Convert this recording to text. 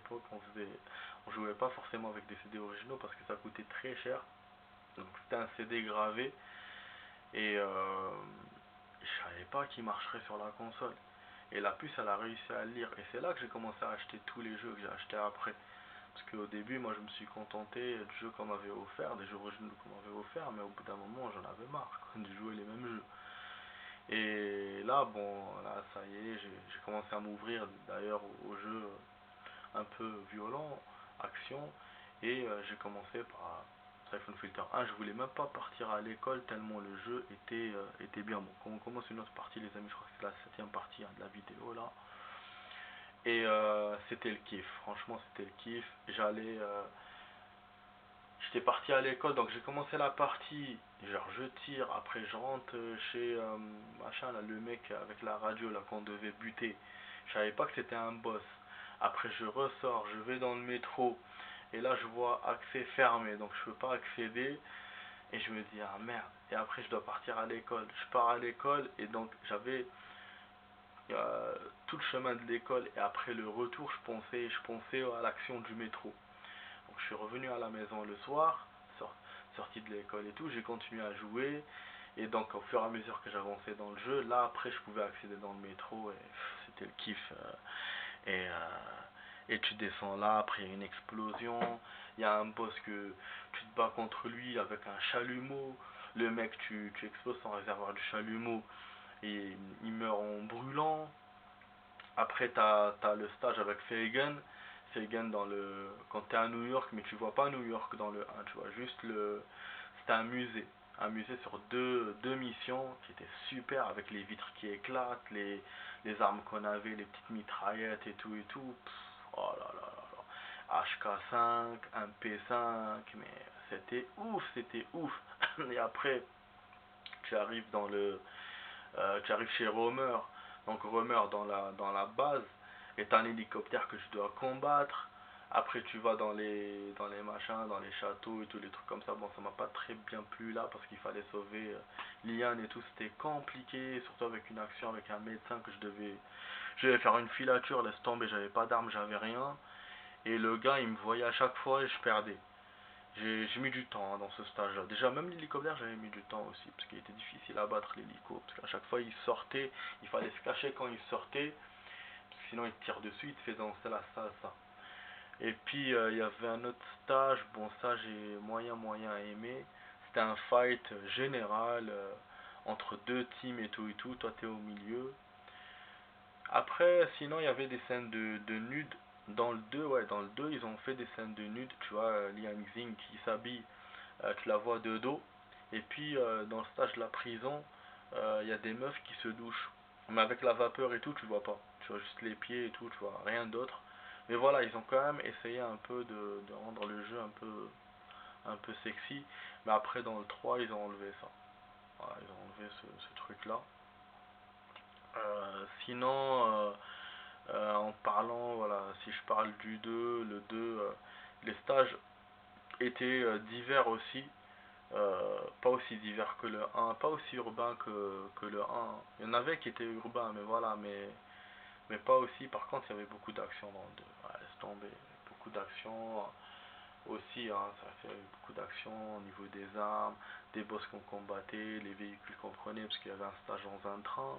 l'époque, on jouait pas forcément avec des CD originaux parce que ça coûtait très cher. Donc c'était un CD gravé et je savais pas qu'il marcherait sur la console. Et la puce, elle a réussi à le lire. Et c'est là que j'ai commencé à acheter tous les jeux que j'ai achetés après. Parce qu'au début, moi, je me suis contenté de jeux qu'on m'avait offert, des jeux originaux qu'on m'avait offert, mais au bout d'un moment, j'en avais marre, quoi, de jouer les mêmes jeux. Et là, bon, là, ça y est, j'ai commencé à m'ouvrir d'ailleurs aux jeux un peu violents, action, et j'ai commencé par Siphon Filter 1. Je voulais même pas partir à l'école tellement le jeu était bien. Bon, quand on commence une autre partie, les amis, je crois que c'est la septième partie hein, de la vidéo là. Et c'était le kiff, franchement c'était le kiff. J'étais parti à l'école, donc j'ai commencé la partie, genre je tire, après je rentre chez machin là, le mec avec la radio là qu'on devait buter. Je savais pas que c'était un boss. Après je ressors, je vais dans le métro, et là je vois accès fermé, donc je peux pas accéder, et je me dis ah merde, et après je dois partir à l'école. Je pars à l'école, et donc j'avais tout le chemin de l'école, et après le retour je pensais à l'action du métro. Donc je suis revenu à la maison le soir, sorti de l'école et tout, j'ai continué à jouer. Et donc au fur et à mesure que j'avançais dans le jeu, là après je pouvais accéder dans le métro et c'était le kiff. Et, et tu descends là, après il y a une explosion, il y a un boss que tu te bats contre lui avec un chalumeau. Le mec, tu exploses son réservoir du chalumeau et il meurt en brûlant. Après, t'as le stage avec Fagin. Fagin quand t'es à New York, mais tu vois pas New York dans le 1, tu vois juste le. C'était un musée. Un musée sur deux missions qui était super avec les vitres qui éclatent, les armes qu'on avait, les petites mitraillettes et tout et tout. Pff, oh là là là là. HK5, un P5, mais c'était ouf. Et après, tu arrives chez Romer. Donc Romer dans la base, et t'as un hélicoptère que tu dois combattre. Après tu vas dans les machins, dans les châteaux et tous les trucs comme ça. Bon, ça m'a pas très bien plu là parce qu'il fallait sauver Liane et tout. C'était compliqué, surtout avec une action avec un médecin que je devais faire une filature, laisse tomber, j'avais pas d'armes, j'avais rien. Et le gars il me voyait à chaque fois et je perdais. J'ai mis du temps hein, dans ce stage-là. Déjà, même l'hélicoptère, j'avais mis du temps aussi, parce qu'il était difficile à battre l'hélico. Parce qu'à chaque fois, il sortait, il fallait se cacher quand il sortait, parce que sinon, il te tire dessus, il te fait danser là, ça. Et puis, il y avait un autre stage, bon, ça, j'ai moyen aimé. C'était un fight général entre deux teams et tout. Toi, t'es au milieu. Après, sinon, il y avait des scènes de nude. Dans le 2 ouais, dans le 2 ils ont fait des scènes de nude. Tu vois, Liang Xing qui s'habille, tu la vois de dos. Et puis, dans le stage de la prison, il y a des meufs qui se douchent. Mais avec la vapeur et tout, tu vois pas. Tu vois juste les pieds et tout, tu vois rien d'autre. Mais voilà, ils ont quand même essayé un peu de rendre le jeu un peu sexy. Mais après, dans le 3 ils ont enlevé ça. Voilà, ils ont enlevé ce truc-là. Sinon, en parlant, voilà, si je parle du 2 le 2 les stages étaient divers aussi. Pas aussi divers que le 1, pas aussi urbain que le 1. Il y en avait qui étaient urbains, mais voilà, mais pas aussi. Par contre, il y avait beaucoup d'action dans le 2. Ouais, laisse tomber. Beaucoup d'action aussi, hein, ça fait beaucoup d'action au niveau des armes, des boss qu'on combattait, les véhicules qu'on prenait, parce qu'il y avait un stage dans un train.